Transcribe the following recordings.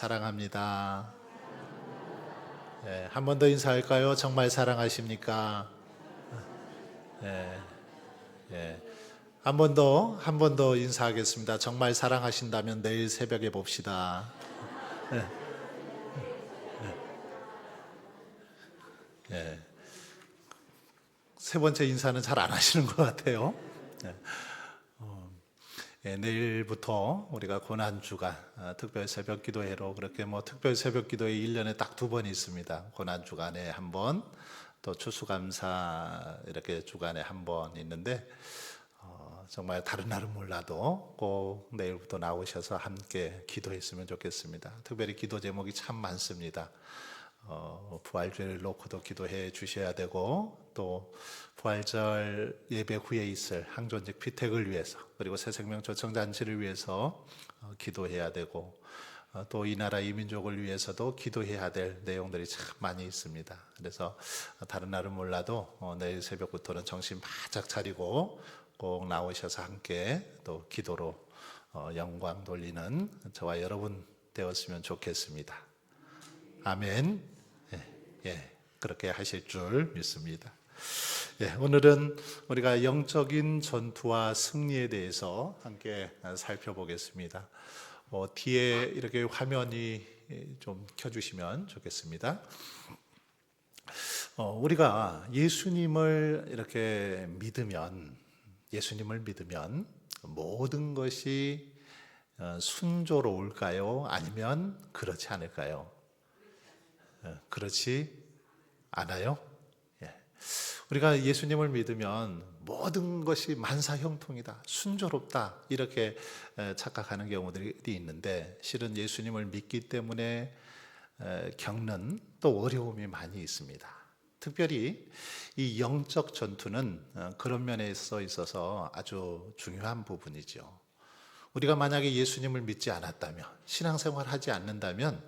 사랑합니다. 한 번 더 인사할까요? 정말 사랑하십니까? 예, 예. 한 번 더 인사하겠습니다. 정말 사랑하신다면 내일 새벽에 봅시다. 세 번째 인사는 잘 안 하시는 것 같아요. 내일부터 우리가 고난주간 특별 새벽 기도회로 그렇게 특별 새벽 기도회 1년에 딱 2번 있습니다. 고난주간에 한 번, 또 추수감사 이렇게 주간에 한 번 있는데 정말 다른 날은 몰라도 꼭 내일부터 나오셔서 함께 기도했으면 좋겠습니다. 특별히 기도 제목이 참 많습니다. 부활절을 놓고도 기도해 주셔야 되고, 또 부활절 예배 후에 있을 항존직 피택을 위해서, 그리고 새생명 초청잔치를 위해서 기도해야 되고, 또 이 나라 이 민족을 위해서도 기도해야 될 내용들이 참 많이 있습니다. 그래서 다른 날은 몰라도 내일 새벽부터는 정신 바짝 차리고 꼭 나오셔서 함께 또 기도로 영광 돌리는 저와 여러분 되었으면 좋겠습니다. 아멘. 그렇게 하실 줄 믿습니다. 오늘은 우리가 영적인 전투와 승리에 대해서 함께 살펴보겠습니다. 뒤에 이렇게 화면이 좀 켜주시면 좋겠습니다. 우리가 예수님을 믿으면 모든 것이 순조로울까요? 아니면 그렇지 않을까요? 그렇지 않아요? 우리가 예수님을 믿으면 모든 것이 만사형통이다, 순조롭다 이렇게 착각하는 경우들이 있는데, 실은 예수님을 믿기 때문에 겪는 또 어려움이 많이 있습니다. 특별히 이 영적 전투는 그런 면에 있어서 아주 중요한 부분이죠. 우리가 만약에 예수님을 믿지 않았다면, 신앙생활 하지 않는다면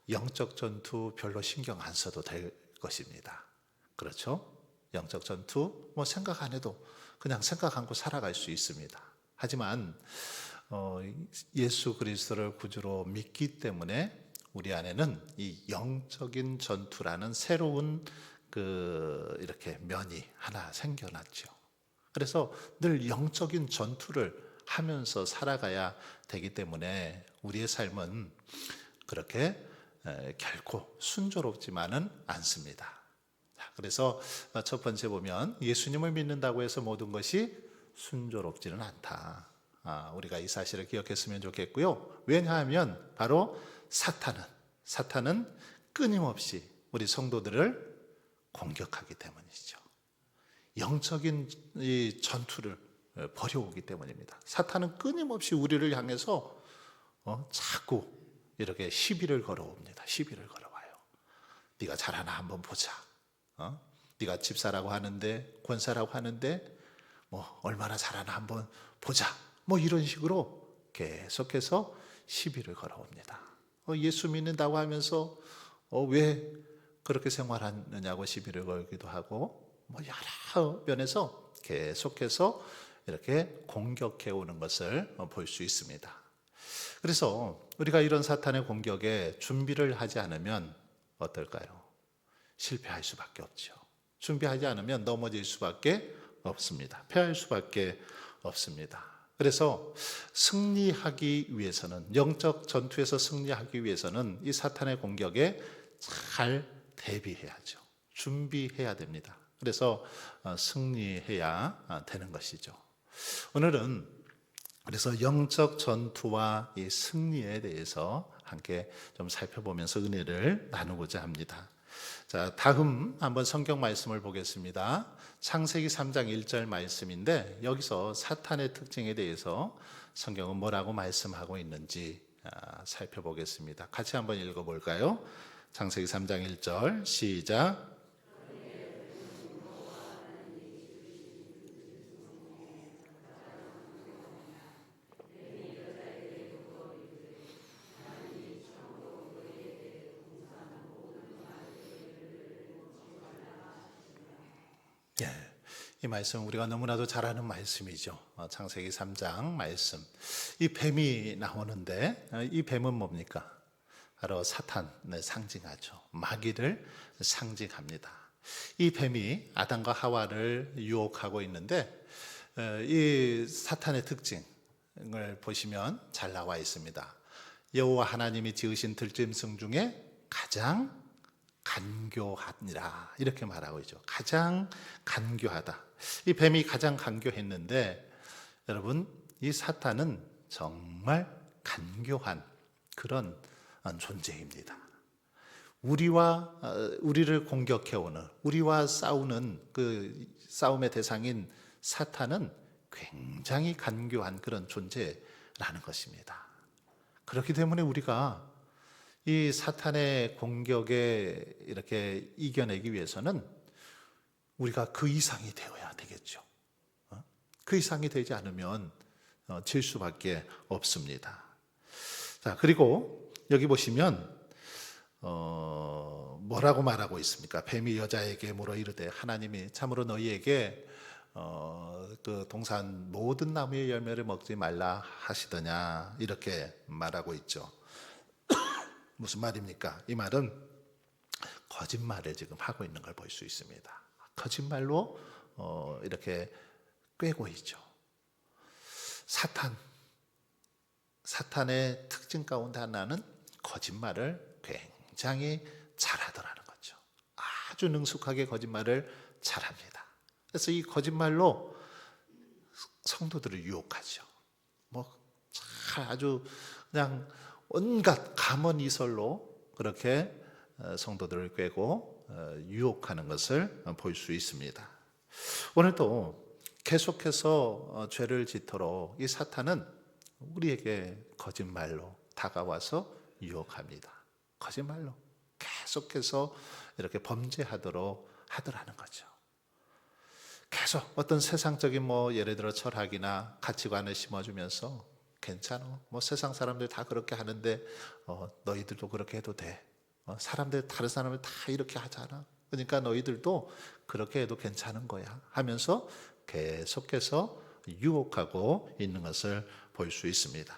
영적 전투 별로 신경 안 써도 될 것입니다. 그렇죠? 영적 전투 생각 안 해도 그냥 생각 않고 살아갈 수 있습니다. 하지만 예수 그리스도를 구주로 믿기 때문에 우리 안에는 이 영적인 전투라는 새로운 이렇게 면이 하나 생겨났죠. 그래서 늘 영적인 전투를 하면서 살아가야 되기 때문에 우리의 삶은 그렇게 결코 순조롭지만은 않습니다. 그래서 첫 번째 보면 예수님을 믿는다고 해서 모든 것이 순조롭지는 않다. 우리가 이 사실을 기억했으면 좋겠고요. 왜냐하면 바로 사탄은 끊임없이 우리 성도들을 공격하기 때문이죠. 영적인 이 전투를 벌여오기 때문입니다. 사탄은 끊임없이 우리를 향해서 자꾸 이렇게 시비를 걸어옵니다. 시비를 걸어와요. 네가 잘하나 한번 보자. 네가 집사라고 하는데, 권사라고 하는데 얼마나 잘하나 한번 보자. 이런 식으로 계속해서 시비를 걸어옵니다. 예수 믿는다고 하면서 왜 그렇게 생활하느냐고 시비를 걸기도 하고, 여러 면에서 계속해서 이렇게 공격해 오는 것을 볼 수 있습니다. 그래서 우리가 이런 사탄의 공격에 준비를 하지 않으면 어떨까요? 실패할 수밖에 없죠. 준비하지 않으면 넘어질 수밖에 없습니다. 패할 수밖에 없습니다. 그래서 승리하기 위해서는, 영적 전투에서 승리하기 위해서는 이 사탄의 공격에 잘 대비해야죠. 준비해야 됩니다. 그래서 승리해야 되는 것이죠. 오늘은 그래서 영적 전투와 이 승리에 대해서 함께 좀 살펴보면서 은혜를 나누고자 합니다. 자, 다음 한번 성경 말씀을 보겠습니다. 창세기 3장 1절 말씀인데, 여기서 사탄의 특징에 대해서 성경은 뭐라고 말씀하고 있는지 살펴보겠습니다. 같이 한번 읽어볼까요? 창세기 3장 1절 시작. 이 말씀 우리가 너무나도 잘 아는 말씀이죠. 창세기 3장 말씀. 이 뱀이 나오는데 이 뱀은 뭡니까? 바로 사탄을 상징하죠. 마귀를 상징합니다. 이 뱀이 아담과 하와를 유혹하고 있는데 이 사탄의 특징을 보시면 잘 나와 있습니다. 여호와 하나님이 지으신 들짐승 중에 가장 간교하니라 이렇게 말하고 있죠. 가장 간교하다. 이 뱀이 가장 간교했는데 여러분, 이 사탄은 정말 간교한 그런 존재입니다. 우리를 공격해오는, 우리와 싸우는 그 싸움의 대상인 사탄은 굉장히 간교한 그런 존재라는 것입니다. 그렇기 때문에 우리가 이 사탄의 공격에 이렇게 이겨내기 위해서는 우리가 그 이상이 되어야 되겠죠. 그 이상이 되지 않으면 질 수밖에 없습니다. 자, 그리고 여기 보시면 뭐라고 말하고 있습니까? 뱀이 여자에게 물어 이르되 하나님이 참으로 너희에게 그 동산 모든 나무의 열매를 먹지 말라 하시더냐 이렇게 말하고 있죠. 무슨 말입니까? 이 말은 거짓말을 지금 하고 있는 걸 볼 수 있습니다. 거짓말로 이렇게 꿰고 있죠. 사탄의 특징 가운데 하나는 거짓말을 굉장히 잘하더라는 거죠. 아주 능숙하게 거짓말을 잘합니다. 그래서 이 거짓말로 성도들을 유혹하죠. 아주 그냥 온갖 감언이설로 그렇게 성도들을 꿰고 유혹하는 것을 볼 수 있습니다. 오늘도 계속해서 죄를 짓도록 이 사탄은 우리에게 거짓말로 다가와서 유혹합니다. 거짓말로 계속해서 이렇게 범죄하도록 하더라는 거죠. 계속 어떤 세상적인 예를 들어 철학이나 가치관을 심어주면서 괜찮아. 세상 사람들 다 그렇게 하는데 너희들도 그렇게 해도 돼. 다른 사람들 다 이렇게 하잖아. 그러니까 너희들도 그렇게 해도 괜찮은 거야. 하면서 계속해서 유혹하고 있는 것을 볼 수 있습니다.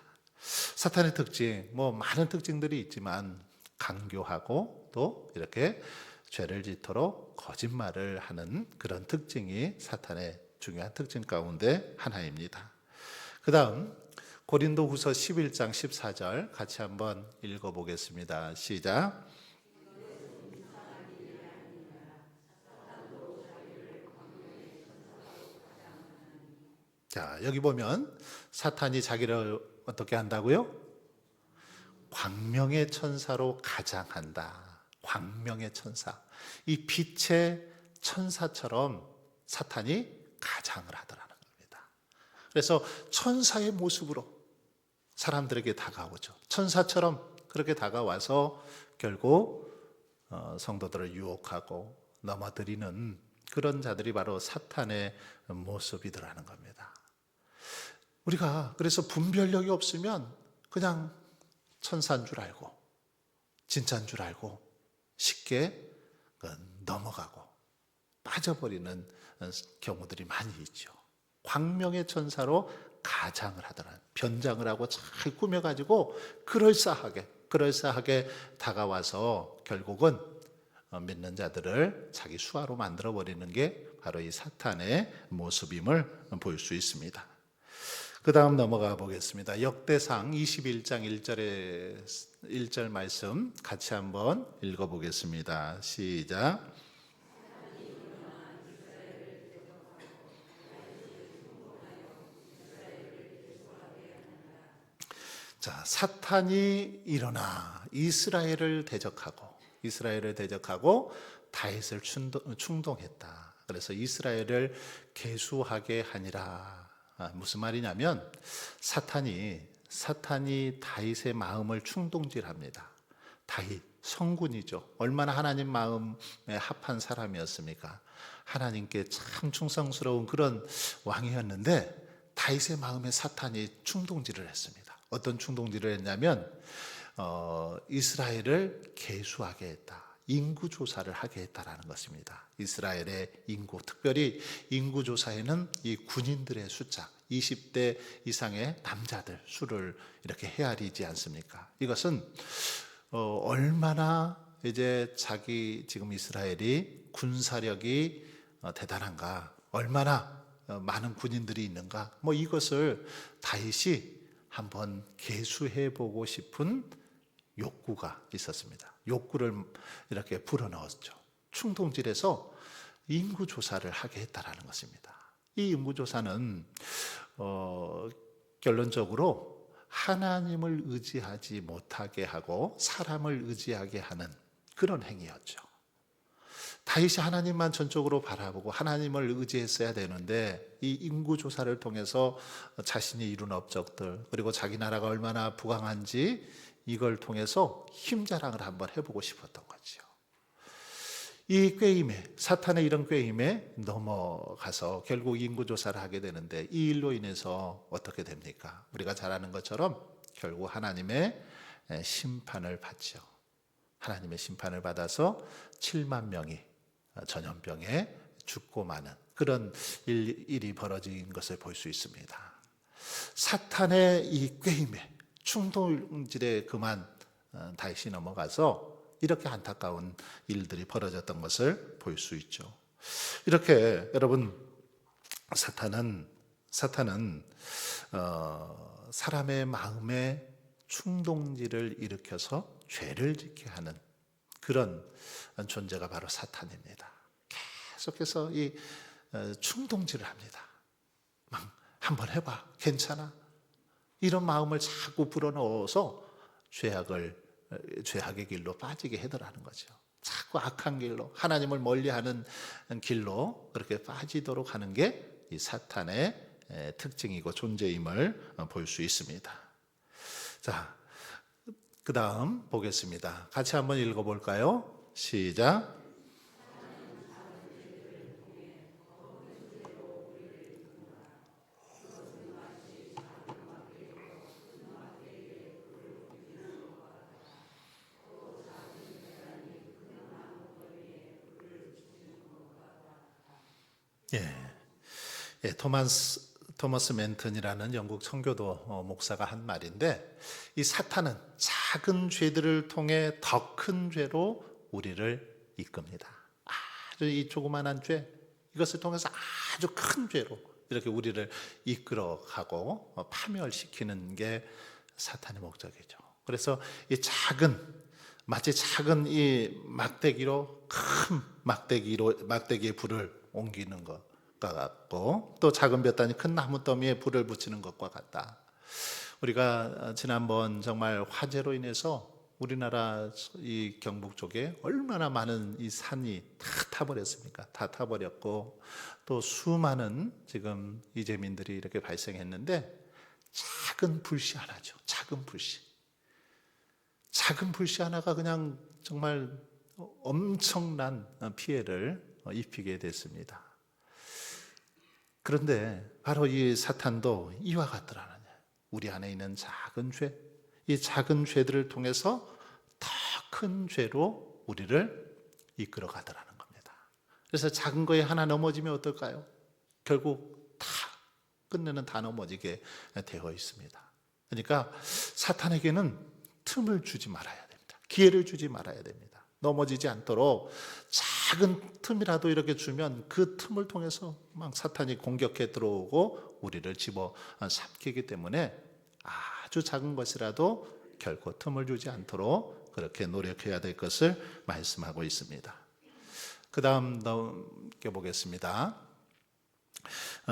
사탄의 특징, 많은 특징들이 있지만 간교하고 또 이렇게 죄를 짓도록 거짓말을 하는 그런 특징이 사탄의 중요한 특징 가운데 하나입니다. 그 다음 고린도후서 11장 14절 같이 한번 읽어보겠습니다. 시작. 자, 여기 보면 사탄이 자기를 어떻게 한다고요? 광명의 천사로 가장한다. 광명의 천사. 이 빛의 천사처럼 사탄이 가장을 하더라는 겁니다. 그래서 천사의 모습으로 사람들에게 다가오죠. 천사처럼 그렇게 다가와서 결국 성도들을 유혹하고 넘어뜨리는 그런 자들이 바로 사탄의 모습이더라는 겁니다. 우리가 그래서 분별력이 없으면 그냥 천사인 줄 알고 진짜인 줄 알고 쉽게 넘어가고 빠져버리는 경우들이 많이 있죠. 광명의 천사로 가장을 하더라. 변장을 하고 잘 꾸며가지고 그럴싸하게 다가와서 결국은 믿는 자들을 자기 수하로 만들어버리는 게 바로 이 사탄의 모습임을 볼 수 있습니다. 그 다음 넘어가 보겠습니다. 역대상 21장 1절 말씀 같이 한번 읽어보겠습니다. 시작. 자, 사탄이 일어나 이스라엘을 대적하고 다윗을 충동했다. 그래서 이스라엘을 계수하게 하니라. 무슨 말이냐면 사탄이 다윗의 마음을 충동질합니다. 다윗 성군이죠. 얼마나 하나님 마음에 합한 사람이었습니까? 하나님께 참 충성스러운 그런 왕이었는데 다윗의 마음에 사탄이 충동질을 했습니다. 어떤 충동질을 했냐면 이스라엘을 계수하게 했다. 인구 조사를 하게 했다라는 것입니다. 이스라엘의 인구, 특별히 인구 조사에는 이 군인들의 숫자, 20대 이상의 남자들 수를 이렇게 헤아리지 않습니까? 이것은 얼마나 이제 자기 지금 이스라엘이 군사력이 대단한가, 얼마나 많은 군인들이 있는가, 뭐 이것을 다윗이 한번 계수해 보고 싶은 욕구가 있었습니다. 욕구를 이렇게 불어넣었죠. 충동질에서 인구 조사를 하게 했다라는 것입니다. 이 인구 조사는 결론적으로 하나님을 의지하지 못하게 하고 사람을 의지하게 하는 그런 행위였죠. 다윗이 하나님만 전적으로 바라보고 하나님을 의지했어야 되는데 이 인구 조사를 통해서 자신이 이룬 업적들, 그리고 자기 나라가 얼마나 부강한지 이걸 통해서 힘자랑을 한번 해보고 싶었던 거죠. 이 꾀임에, 사탄의 이런 꾀임에 넘어가서 결국 인구조사를 하게 되는데, 이 일로 인해서 어떻게 됩니까? 우리가 잘 아는 것처럼 결국 하나님의 심판을 받죠. 하나님의 심판을 받아서 7만 명이 전염병에 죽고 마는 그런 일이 벌어진 것을 볼 수 있습니다. 사탄의 이 꾀임에, 충동질에 그만 다시 넘어가서 이렇게 안타까운 일들이 벌어졌던 것을 볼 수 있죠. 이렇게 여러분, 사탄은 사람의 마음에 충동질을 일으켜서 죄를 짓게 하는 그런 존재가 바로 사탄입니다. 계속해서 이 충동질을 합니다. 막 한번 해봐, 괜찮아, 이런 마음을 자꾸 불어넣어서 죄악의 길로 빠지게 해더라는 거죠. 자꾸 악한 길로, 하나님을 멀리하는 길로 그렇게 빠지도록 하는 게 이 사탄의 특징이고 존재임을 볼 수 있습니다. 자, 그 다음 보겠습니다. 같이 한번 읽어볼까요? 시작. 예, 토머스 멘튼이라는 영국 청교도 목사가 한 말인데, 이 사탄은 작은 죄들을 통해 더 큰 죄로 우리를 이끕니다. 아주 이 조그만한 죄, 이것을 통해서 아주 큰 죄로 이렇게 우리를 이끌어가고 파멸시키는 게 사탄의 목적이죠. 그래서 이 마치 작은 이 막대기로 큰 막대기에 불을 옮기는 것과 같고, 또 작은 볕단이 큰 나무 더미에 불을 붙이는 것과 같다. 우리가 지난번 정말 화재로 인해서 우리나라 이 경북 쪽에 얼마나 많은 이 산이 다 타버렸습니까? 다 타버렸고, 또 수많은 지금 이재민들이 이렇게 발생했는데, 작은 불씨 하나죠. 작은 불씨 하나가 그냥 정말 엄청난 피해를 입히게 됐습니다. 그런데 바로 이 사탄도 이와 같더라는, 우리 안에 있는 작은 죄, 이 작은 죄들을 통해서 더 큰 죄로 우리를 이끌어 가더라는 겁니다. 그래서 작은 거에 하나 넘어지면 어떨까요? 결국 다 끝내는 다 넘어지게 되어 있습니다. 그러니까 사탄에게는 틈을 주지 말아야 됩니다. 기회를 주지 말아야 됩니다. 넘어지지 않도록 작은 틈이라도 이렇게 주면 그 틈을 통해서 막 사탄이 공격해 들어오고 우리를 집어삼키기 때문에 아주 작은 것이라도 결코 틈을 주지 않도록 그렇게 노력해야 될 것을 말씀하고 있습니다. 그 다음 넘겨보겠습니다.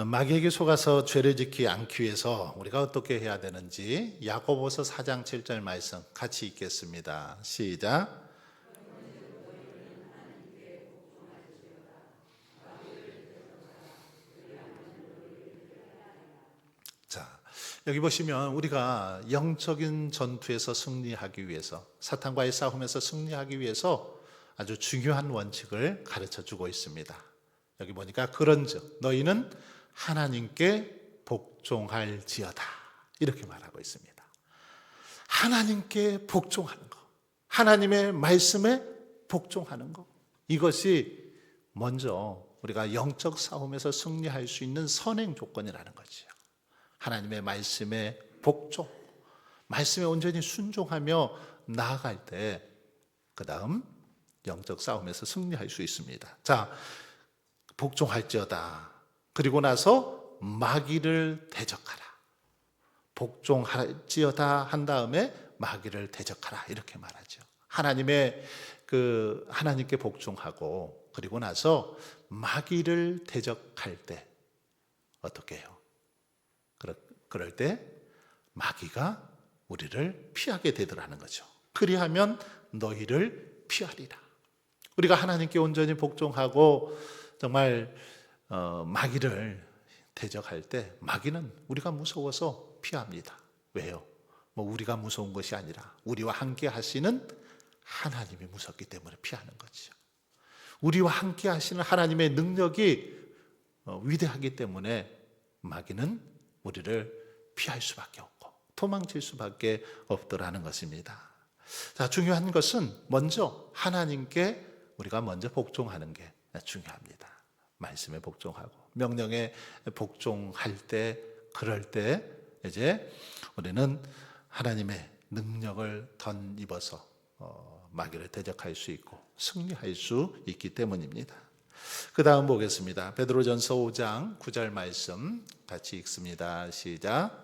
마귀에게 속아서 죄를 짓지 않기 위해서 우리가 어떻게 해야 되는지 야고보서 4장 7절 말씀 같이 읽겠습니다. 시작. 자, 여기 보시면 우리가 영적인 전투에서 승리하기 위해서, 사탄과의 싸움에서 승리하기 위해서 아주 중요한 원칙을 가르쳐 주고 있습니다. 여기 보니까 그런즉 너희는 하나님께 복종할지어다, 이렇게 말하고 있습니다. 하나님께 복종하는 것, 하나님의 말씀에 복종하는 것, 이것이 먼저 우리가 영적 싸움에서 승리할 수 있는 선행 조건이라는 거죠. 하나님의 말씀에 복종, 말씀에 온전히 순종하며 나아갈 때 그 다음 영적 싸움에서 승리할 수 있습니다. 자, 복종할지어다. 그리고 나서 마귀를 대적하라. 복종할지어다 한 다음에 마귀를 대적하라 이렇게 말하죠. 하나님께 복종하고 그리고 나서 마귀를 대적할 때 어떻게 해요? 그럴 때 마귀가 우리를 피하게 되더라는 거죠. 그리하면 너희를 피하리라. 우리가 하나님께 온전히 복종하고 정말 마귀를 대적할 때 마귀는 우리가 무서워서 피합니다. 왜요? 우리가 무서운 것이 아니라 우리와 함께 하시는 하나님이 무섭기 때문에 피하는 거죠. 우리와 함께 하시는 하나님의 능력이 위대하기 때문에 마귀는 우리를 피할 수밖에 없고 도망칠 수밖에 없더라는 것입니다. 자, 중요한 것은 먼저 하나님께 우리가 먼저 복종하는 게 중요합니다. 말씀에 복종하고 명령에 복종할 때, 그럴 때 이제 우리는 하나님의 능력을 덧입어서 마귀를 대적할 수 있고 승리할 수 있기 때문입니다. 그 다음 보겠습니다. 베드로전서 5장 9절 말씀 같이 읽습니다. 시작.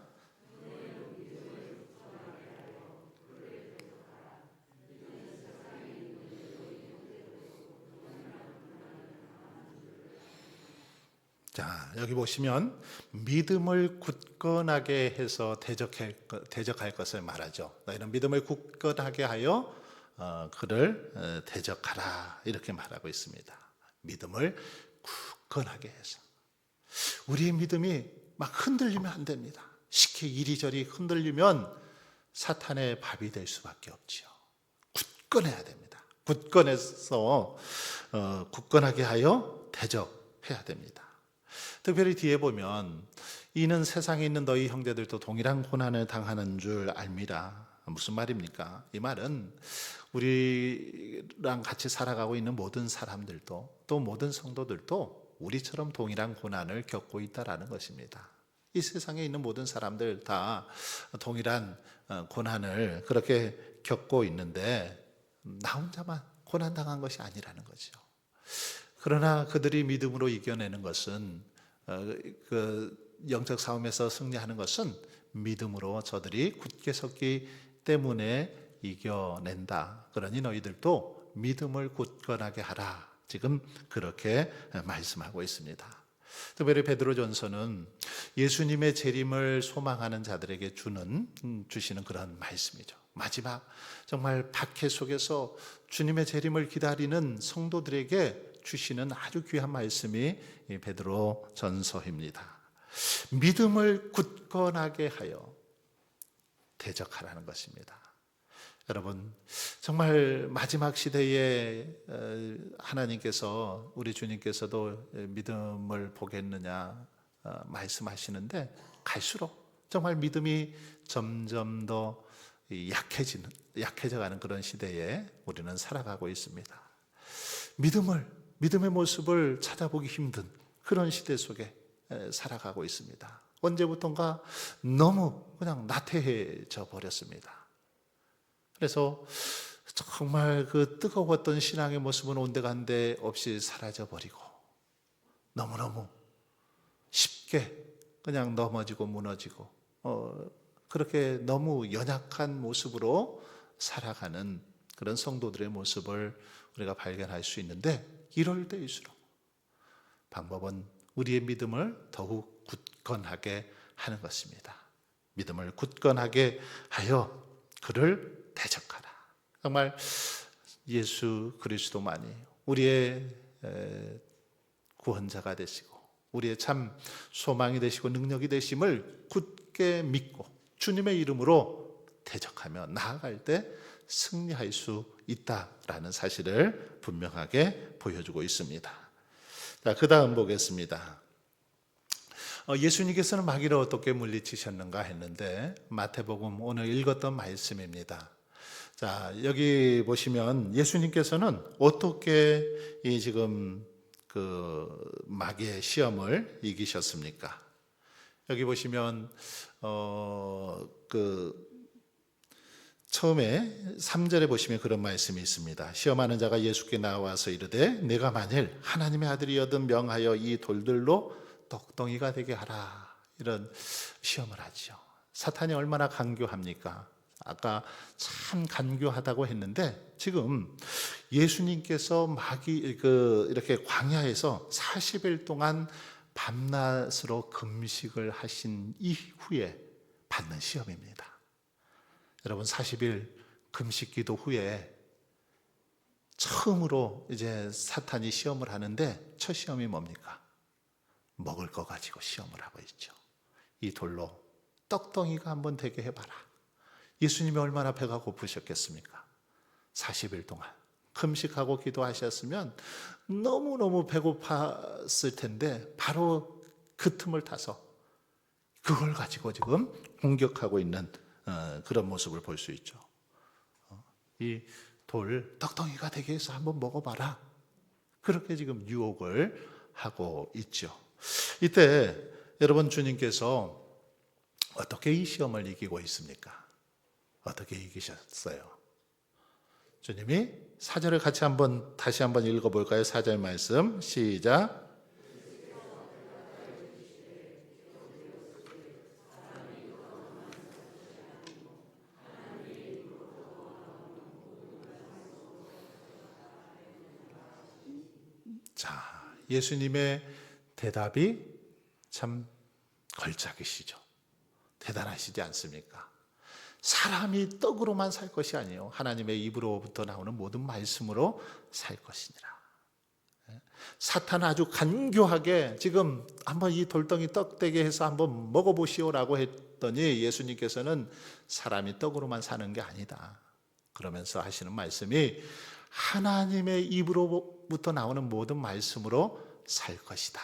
자, 여기 보시면 믿음을 굳건하게 해서 대적할 것을 말하죠. 너희는 믿음을 굳건하게 하여 그를 대적하라 이렇게 말하고 있습니다. 믿음을 굳건하게 해서 우리의 믿음이 막 흔들리면 안 됩니다. 쉽게 이리저리 흔들리면 사탄의 밥이 될 수밖에 없지요. 굳건해야 됩니다. 굳건해서 굳건하게 하여 대적해야 됩니다. 특별히 뒤에 보면 이는 세상에 있는 너희 형제들도 동일한 고난을 당하는 줄 알미라. 무슨 말입니까? 이 말은 우리랑 같이 살아가고 있는 모든 사람들도 또 모든 성도들도 우리처럼 동일한 고난을 겪고 있다라는 것입니다. 이 세상에 있는 모든 사람들 다 동일한 고난을 그렇게 겪고 있는데 나 혼자만 고난당한 것이 아니라는 거죠. 그러나 그들이 믿음으로 이겨내는 것은 그 영적 싸움에서 승리하는 것은 믿음으로 저들이 굳게 섰기 때문에 이겨낸다. 그러니 너희들도 믿음을 굳건하게 하라. 지금 그렇게 말씀하고 있습니다. 특별히 베드로전서는 예수님의 재림을 소망하는 자들에게 주시는 그런 말씀이죠. 마지막 정말 박해 속에서 주님의 재림을 기다리는 성도들에게 주시는 아주 귀한 말씀이 베드로 전서입니다. 믿음을 굳건하게 하여 대적하라는 것입니다. 여러분, 정말 마지막 시대에 하나님께서 우리 주님께서도 믿음을 보겠느냐 말씀하시는데 갈수록 정말 믿음이 점점 더 약해져가는 그런 시대에 우리는 살아가고 있습니다. 믿음의 모습을 찾아보기 힘든 그런 시대 속에 살아가고 있습니다. 언제부턴가 너무 그냥 나태해져 버렸습니다. 그래서 정말 그 뜨거웠던 신앙의 모습은 온데간데 없이 사라져 버리고 너무너무 쉽게 그냥 넘어지고 무너지고 그렇게 너무 연약한 모습으로 살아가는 그런 성도들의 모습을 우리가 발견할 수 있는데 이럴 때일수록 방법은 우리의 믿음을 더욱 굳건하게 하는 것입니다. 믿음을 굳건하게 하여 그를 대적하라. 정말 예수 그리스도만이 우리의 구원자가 되시고 우리의 참 소망이 되시고 능력이 되심을 굳게 믿고 주님의 이름으로 대적하며 나아갈 때 승리할 수 있다라는 사실을 분명하게 보여주고 있습니다. 자, 그 다음 보겠습니다. 예수님께서는 마귀를 어떻게 물리치셨는가 했는데 마태복음 오늘 읽었던 말씀입니다. 자, 여기 보시면 예수님께서는 어떻게 이 지금 그 마귀의 시험을 이기셨습니까? 여기 보시면 그 처음에 3절에 보시면 그런 말씀이 있습니다. 시험하는 자가 예수께 나와서 이르되 내가 만일 하나님의 아들이여든 명하여 이 돌들로 떡덩이가 되게 하라. 이런 시험을 하죠. 사탄이 얼마나 간교합니까? 아까 참 간교하다고 했는데 지금 예수님께서 이렇게 광야에서 40일 동안 밤낮으로 금식을 하신 이후에 받는 시험입니다. 여러분 40일 금식 기도 후에 처음으로 이제 사탄이 시험을 하는데 첫 시험이 뭡니까? 먹을 거 가지고 시험을 하고 있죠. 이 돌로 떡덩이가 한번 되게 해봐라. 예수님이 얼마나 배가 고프셨겠습니까? 40일 동안 금식하고 기도하셨으면 너무너무 배고팠을 텐데 바로 그 틈을 타서 그걸 가지고 지금 공격하고 있는 그런 모습을 볼 수 있죠. 이 돌 떡덩이가 되게 해서 한번 먹어봐라. 그렇게 지금 유혹을 하고 있죠. 이때 여러분 주님께서 어떻게 이 시험을 이기고 있습니까? 어떻게 이기셨어요? 주님이 4절을 같이 다시 한번 읽어볼까요? 4절 말씀 시작. 자, 예수님의 대답이 참 걸작이시죠. 대단하시지 않습니까? 사람이 떡으로만 살 것이 아니에요. 하나님의 입으로부터 나오는 모든 말씀으로 살 것이니라. 사탄은 아주 간교하게 지금 한번 이 돌덩이 떡되게 해서 한번 먹어보시오라고 했더니 예수님께서는 사람이 떡으로만 사는 게 아니다. 그러면서 하시는 말씀이 하나님의 입으로부터 나오는 모든 말씀으로 살 것이다.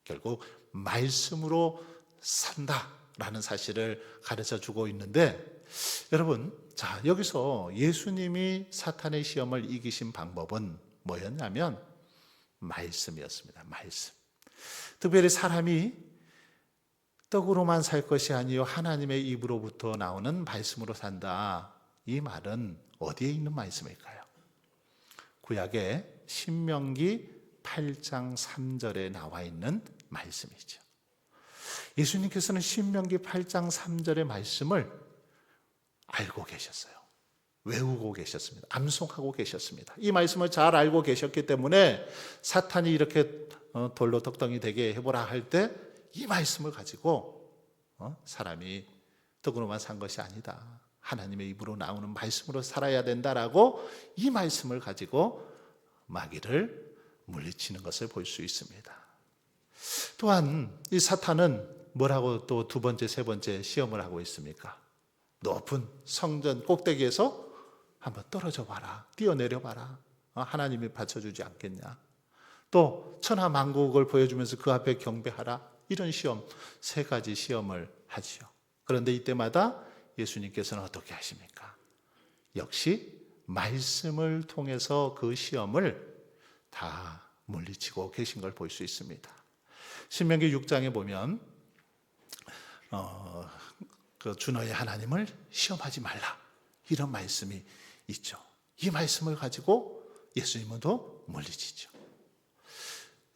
결국 말씀으로 산다라는 사실을 가르쳐 주고 있는데 여러분, 자, 여기서 예수님이 사탄의 시험을 이기신 방법은 뭐였냐면 말씀이었습니다. 말씀. 특별히 사람이 떡으로만 살 것이 아니요 하나님의 입으로부터 나오는 말씀으로 산다. 이 말은 어디에 있는 말씀일까요? 구약의 신명기 8장 3절에 나와 있는 말씀이죠. 예수님께서는 신명기 8장 3절의 말씀을 알고 계셨어요. 외우고 계셨습니다. 암송하고 계셨습니다. 이 말씀을 잘 알고 계셨기 때문에 사탄이 이렇게 돌로 떡덩이 되게 해보라 할 때 이 말씀을 가지고 사람이 떡으로만 산 것이 아니다. 하나님의 입으로 나오는 말씀으로 살아야 된다라고 이 말씀을 가지고 마귀를 물리치는 것을 볼 수 있습니다. 또한 이 사탄은 뭐라고 또 두 번째, 세 번째 시험을 하고 있습니까? 높은 성전 꼭대기에서 한번 떨어져 봐라. 뛰어내려 봐라. 하나님이 받쳐주지 않겠냐. 또 천하 만국을 보여주면서 그 앞에 경배하라. 이런 시험, 세 가지 시험을 하지요. 그런데 이때마다 예수님께서는 어떻게 하십니까? 역시 말씀을 통해서 그 시험을 다 물리치고 계신 걸 볼 수 있습니다. 신명기 6장에 보면 그 주 너의 하나님을 시험하지 말라 이런 말씀이 있죠. 이 말씀을 가지고 예수님은 또 물리치죠.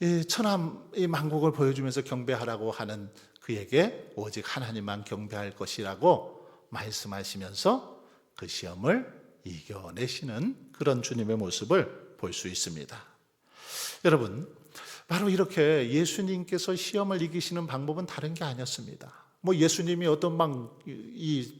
이 천하 이 만국을 보여주면서 경배하라고 하는 그에게 오직 하나님만 경배할 것이라고 말씀하시면서 그 시험을 이겨내시는 그런 주님의 모습을 볼 수 있습니다. 여러분, 바로 이렇게 예수님께서 시험을 이기시는 방법은 다른 게 아니었습니다. 뭐 예수님이 어떤 이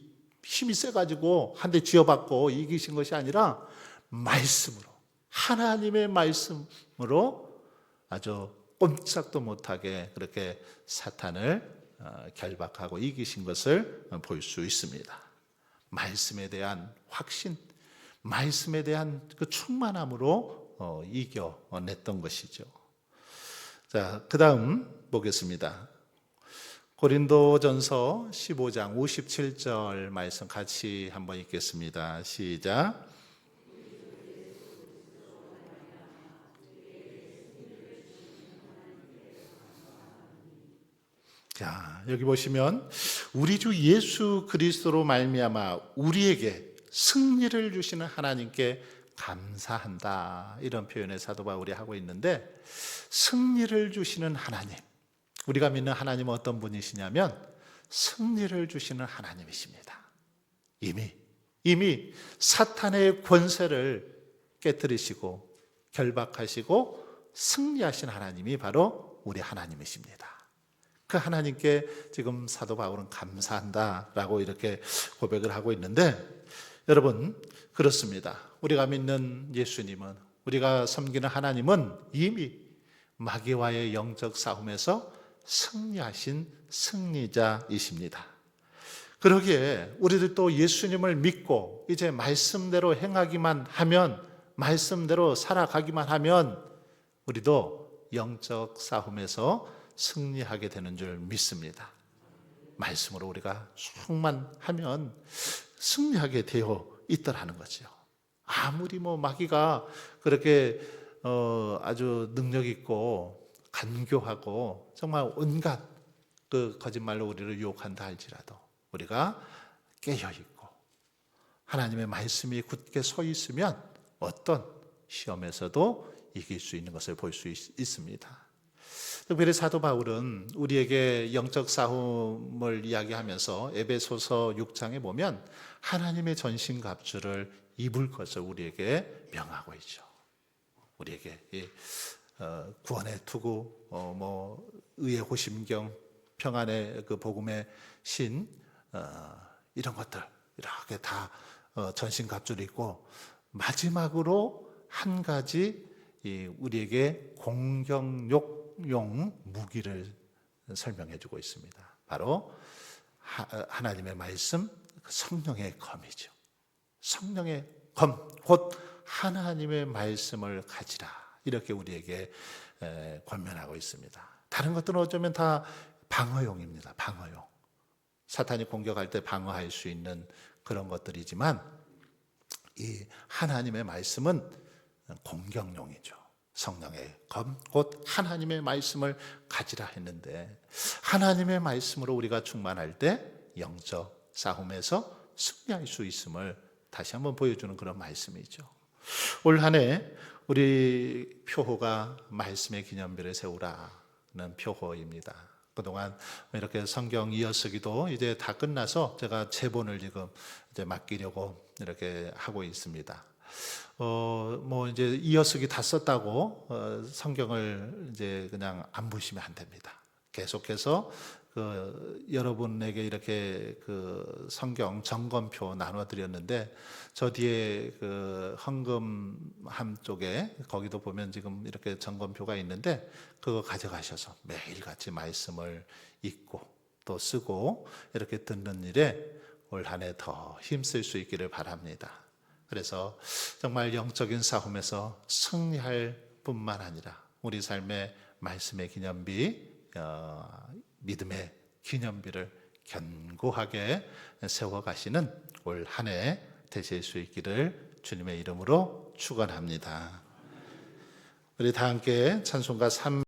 힘이 세가지고 한 대 쥐어받고 이기신 것이 아니라 말씀으로, 하나님의 말씀으로 아주 꼼짝도 못하게 그렇게 사탄을 결박하고 이기신 것을 볼 수 있습니다. 말씀에 대한 확신, 말씀에 대한 그 충만함으로 이겨냈던 것이죠. 자, 그 다음 보겠습니다. 고린도전서 15장 57절 말씀 같이 한번 읽겠습니다. 시작. 자, 여기 보시면 우리 주 예수 그리스도로 말미암아 우리에게 승리를 주시는 하나님께 감사한다. 이런 표현을 사도 바울이 하고 있는데, 승리를 주시는 하나님, 우리가 믿는 하나님은 어떤 분이시냐면 승리를 주시는 하나님이십니다. 이미 사탄의 권세를 깨뜨리시고 결박하시고 승리하신 하나님이 바로 우리 하나님이십니다. 그 하나님께 지금 사도 바울은 감사한다라고 이렇게 고백을 하고 있는데, 여러분, 그렇습니다. 우리가 믿는 예수님은, 우리가 섬기는 하나님은 이미 마귀와의 영적 싸움에서 승리하신 승리자이십니다. 그러기에 우리들도 예수님을 믿고 이제 말씀대로 행하기만 하면, 말씀대로 살아가기만 하면 우리도 영적 싸움에서 승리하게 되는 줄 믿습니다. 말씀으로 우리가 충만하면 승리하게 되어 있더라는 거죠. 아무리 마귀가 그렇게 아주 능력 있고 간교하고 정말 온갖 그 거짓말로 우리를 유혹한다 할지라도 우리가 깨어있고 하나님의 말씀이 굳게 서 있으면 어떤 시험에서도 이길 수 있는 것을 볼 수 있습니다. 특별히 사도 바울은 우리에게 영적 싸움을 이야기하면서 에베소서 6장에 보면 하나님의 전신갑주를 입을 것을 우리에게 명하고 있죠. 우리에게 구원의 투구, 의의 호심경, 평안의 그 복음의 신, 이런 것들 이렇게 다 전신갑주를 입고, 마지막으로 한 가지 우리에게 공격용 무기를 설명해 주고 있습니다. 바로 하나님의 말씀, 성령의 검이죠. 성령의 검, 곧 하나님의 말씀을 가지라, 이렇게 우리에게 권면하고 있습니다. 다른 것들은 어쩌면 다 방어용입니다. 방어용. 사탄이 공격할 때 방어할 수 있는 그런 것들이지만 이 하나님의 말씀은 공격용이죠. 성령의 검, 곧 하나님의 말씀을 가지라 했는데, 하나님의 말씀으로 우리가 충만할 때 영적 싸움에서 승리할 수 있음을 다시 한번 보여주는 그런 말씀이죠. 올 한 해 우리 표호가 말씀의 기념비를 세우라는 표호입니다. 그동안 이렇게 성경 이어쓰기도 이제 다 끝나서 제가 제본을 지금 이제 맡기려고 이렇게 하고 있습니다. 이제 이어쓰기 다 썼다고 성경을 이제 그냥 안 보시면 안 됩니다. 계속해서 여러분에게 이렇게 그 성경 점검표 나눠드렸는데, 저 뒤에 그 헌금함 쪽에 거기도 보면 지금 이렇게 점검표가 있는데, 그거 가져가셔서 매일같이 말씀을 읽고 또 쓰고 이렇게 듣는 일에 올 한 해 더 힘쓸 수 있기를 바랍니다. 그래서 정말 영적인 싸움에서 승리할 뿐만 아니라 우리 삶의 말씀의 기념비, 믿음의 기념비를 견고하게 세워가시는 올 한 해 되실 수 있기를 주님의 이름으로 축원합니다. 우리 다 함께 찬송가 3